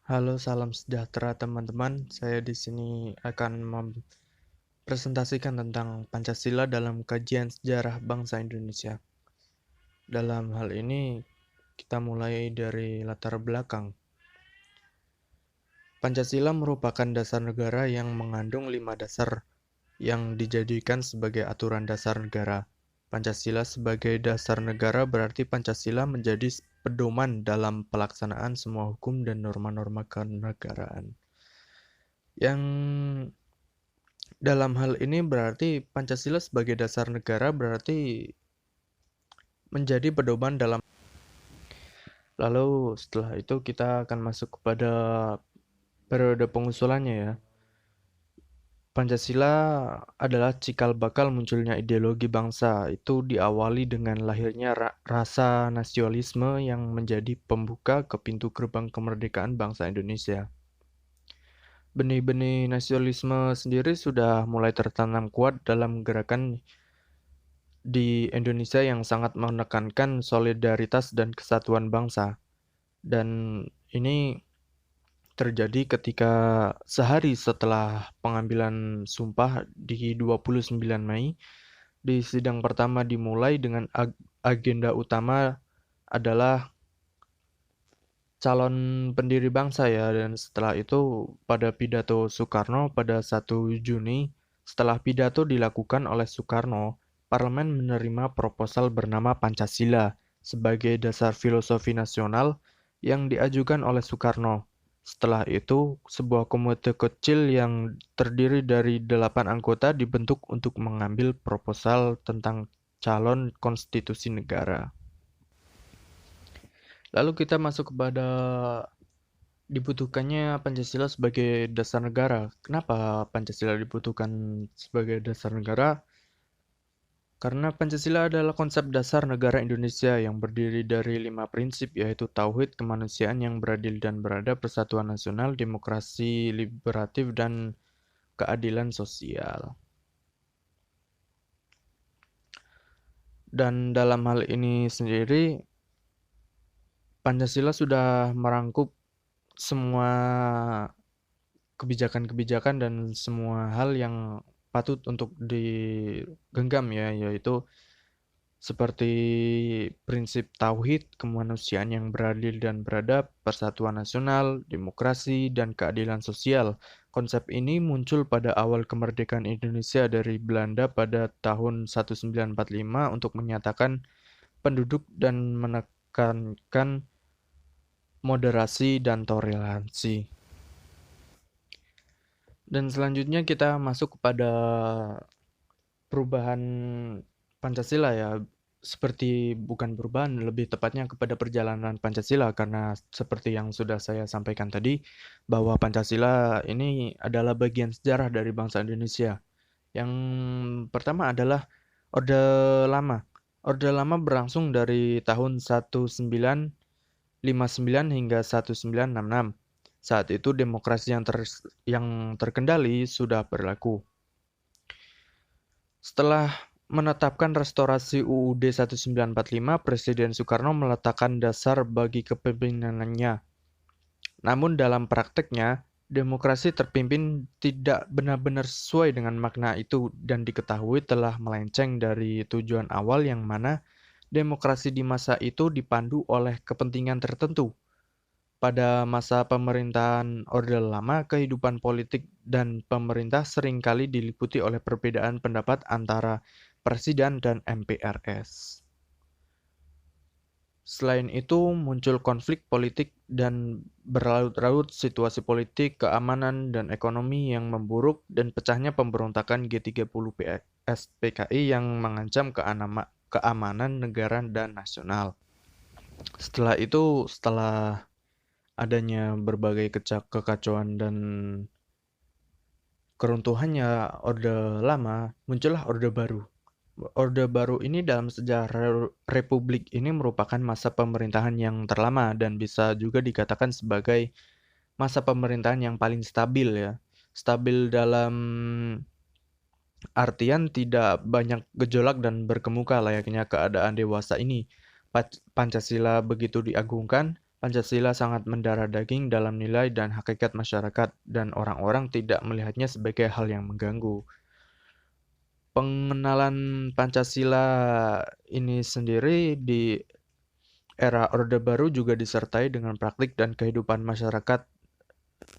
Halo, salam sejahtera teman-teman. Saya di sini akan mempresentasikan tentang Pancasila dalam kajian sejarah bangsa Indonesia. Dalam hal ini, kita mulai dari latar belakang. Pancasila merupakan dasar negara yang mengandung 5 dasar yang dijadikan sebagai aturan dasar negara. Pancasila sebagai dasar negara berarti Pancasila menjadi pedoman dalam pelaksanaan semua hukum dan norma-norma kenegaraan. Yang Dalam hal ini berarti Pancasila sebagai dasar negara berarti menjadi pedoman dalam. Lalu setelah itu kita akan masuk kepada periode pengusulannya ya. Pancasila adalah cikal bakal munculnya ideologi bangsa. Itu diawali dengan lahirnya rasa nasionalisme yang menjadi pembuka ke pintu gerbang kemerdekaan bangsa Indonesia. Benih-benih nasionalisme sendiri sudah mulai tertanam kuat dalam gerakan di Indonesia yang sangat menekankan solidaritas dan kesatuan bangsa. Dan ini terjadi ketika sehari setelah pengambilan sumpah di 29 Mei, di sidang pertama dimulai dengan agenda utama adalah calon pendiri bangsa ya, dan setelah itu pada pidato Soekarno pada 1 Juni, setelah pidato dilakukan oleh Soekarno, parlemen menerima proposal bernama Pancasila sebagai dasar filosofi nasional yang diajukan oleh Soekarno. Setelah itu, sebuah komite kecil yang terdiri dari 8 anggota dibentuk untuk mengambil proposal tentang calon konstitusi negara. Lalu kita masuk kepada dibutuhkannya Pancasila sebagai dasar negara. Kenapa Pancasila dibutuhkan sebagai dasar negara? Karena Pancasila adalah konsep dasar negara Indonesia yang berdiri dari 5 prinsip, yaitu tauhid, kemanusiaan yang beradil dan beradab, persatuan nasional, demokrasi liberatif, dan keadilan sosial. Dan dalam hal ini sendiri, Pancasila sudah merangkup semua kebijakan-kebijakan dan semua hal yang patut untuk digenggam ya, yaitu seperti prinsip tauhid, kemanusiaan yang beradil dan beradab, persatuan nasional, demokrasi, dan keadilan sosial. Konsep ini muncul pada awal kemerdekaan Indonesia dari Belanda pada tahun 1945 untuk menyatakan penduduk dan menekankan moderasi dan toleransi. Dan selanjutnya kita masuk kepada perubahan Pancasila ya, seperti bukan perubahan, lebih tepatnya kepada perjalanan Pancasila karena seperti yang sudah saya sampaikan tadi bahwa Pancasila ini adalah bagian sejarah dari bangsa Indonesia. Yang pertama adalah Orde Lama. Orde Lama berlangsung dari tahun 1959 hingga 1966. Saat itu demokrasi yang terkendali sudah berlaku. Setelah menetapkan restorasi UUD 1945, Presiden Soekarno meletakkan dasar bagi kepemimpinannya. Namun dalam prakteknya, demokrasi terpimpin tidak benar-benar sesuai dengan makna itu dan diketahui telah melenceng dari tujuan awal yang mana demokrasi di masa itu dipandu oleh kepentingan tertentu. Pada masa pemerintahan Orde Lama, kehidupan politik dan pemerintah seringkali diliputi oleh perbedaan pendapat antara Presiden dan MPRS. Selain itu, muncul konflik politik dan berlarut-larut situasi politik, keamanan, dan ekonomi yang memburuk dan pecahnya pemberontakan G30 PSPKI yang mengancam keamanan negara dan nasional. Setelah adanya berbagai kekacauan dan keruntuhannya Orde Lama, muncullah Orde Baru. Orde Baru ini dalam sejarah Republik ini merupakan masa pemerintahan yang terlama dan bisa juga dikatakan sebagai masa pemerintahan yang paling stabil ya. Stabil dalam artian tidak banyak gejolak dan berkemuka layaknya keadaan dewasa ini. Pancasila begitu diagungkan, Pancasila sangat mendarah daging dalam nilai dan hakikat masyarakat, dan orang-orang tidak melihatnya sebagai hal yang mengganggu. Pengenalan Pancasila ini sendiri di era Orde Baru juga disertai dengan praktik dan kehidupan masyarakat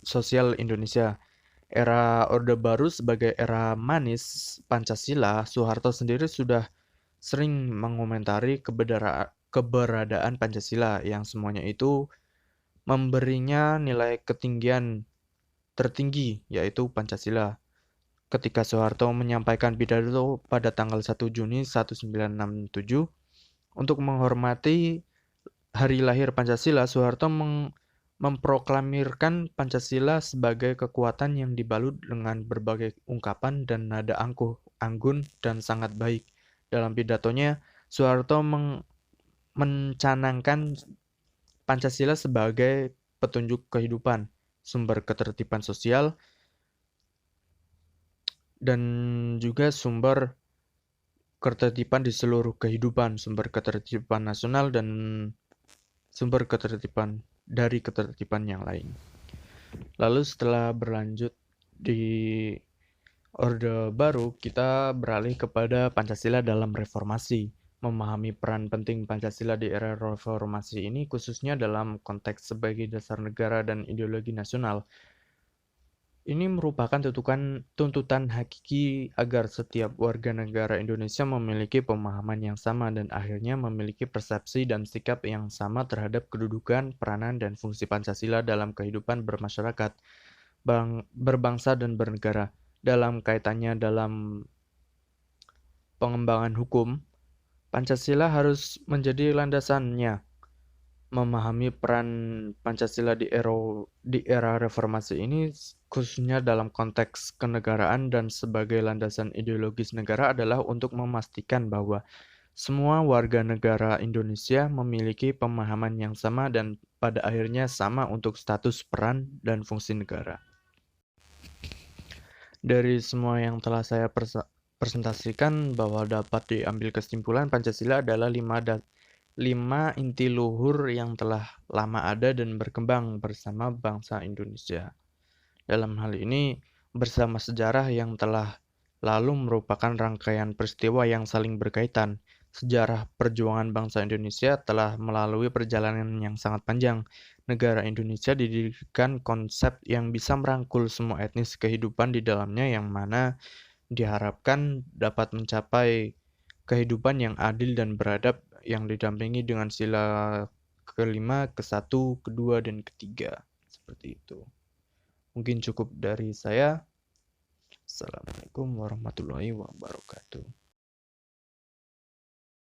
sosial Indonesia. Era Orde Baru sebagai era manis Pancasila, Soeharto sendiri sudah sering mengomentari keberadaan Pancasila yang semuanya itu memberinya nilai ketinggian tertinggi, yaitu Pancasila. Ketika Soeharto menyampaikan pidato pada tanggal 1 Juni 1967 untuk menghormati hari lahir Pancasila, Soeharto memproklamirkan Pancasila sebagai kekuatan yang dibalut dengan berbagai ungkapan dan nada anggun dan sangat baik. Dalam pidatonya, Soeharto mencanangkan Pancasila sebagai petunjuk kehidupan, sumber ketertiban sosial, dan juga sumber ketertiban di seluruh kehidupan, sumber ketertiban nasional dan sumber ketertiban dari ketertiban yang lain. Lalu setelah berlanjut di Orde Baru, kita beralih kepada Pancasila dalam reformasi. Memahami peran penting Pancasila di era reformasi ini khususnya dalam konteks sebagai dasar negara dan ideologi nasional. Ini merupakan tuntutan hakiki agar setiap warga negara Indonesia memiliki pemahaman yang sama dan akhirnya memiliki persepsi dan sikap yang sama terhadap kedudukan, peranan, dan fungsi Pancasila dalam kehidupan bermasyarakat, berbangsa, dan bernegara. Dalam kaitannya dalam pengembangan hukum, Pancasila harus menjadi landasannya. Memahami peran Pancasila di era reformasi ini, khususnya dalam konteks kenegaraan dan sebagai landasan ideologis negara, adalah untuk memastikan bahwa semua warga negara Indonesia memiliki pemahaman yang sama dan pada akhirnya sama untuk status peran dan fungsi negara. Dari semua yang telah saya presentasikan, bahwa dapat diambil kesimpulan Pancasila adalah lima inti luhur yang telah lama ada dan berkembang bersama bangsa Indonesia. Dalam hal ini, bersama sejarah yang telah lalu merupakan rangkaian peristiwa yang saling berkaitan. Sejarah perjuangan bangsa Indonesia telah melalui perjalanan yang sangat panjang. Negara Indonesia didirikan konsep yang bisa merangkul semua etnis kehidupan di dalamnya, yang mana diharapkan dapat mencapai kehidupan yang adil dan beradab yang didampingi dengan sila kelima, kesatu, kedua, dan ketiga. Seperti itu. Mungkin cukup dari saya. Assalamualaikum warahmatullahi wabarakatuh.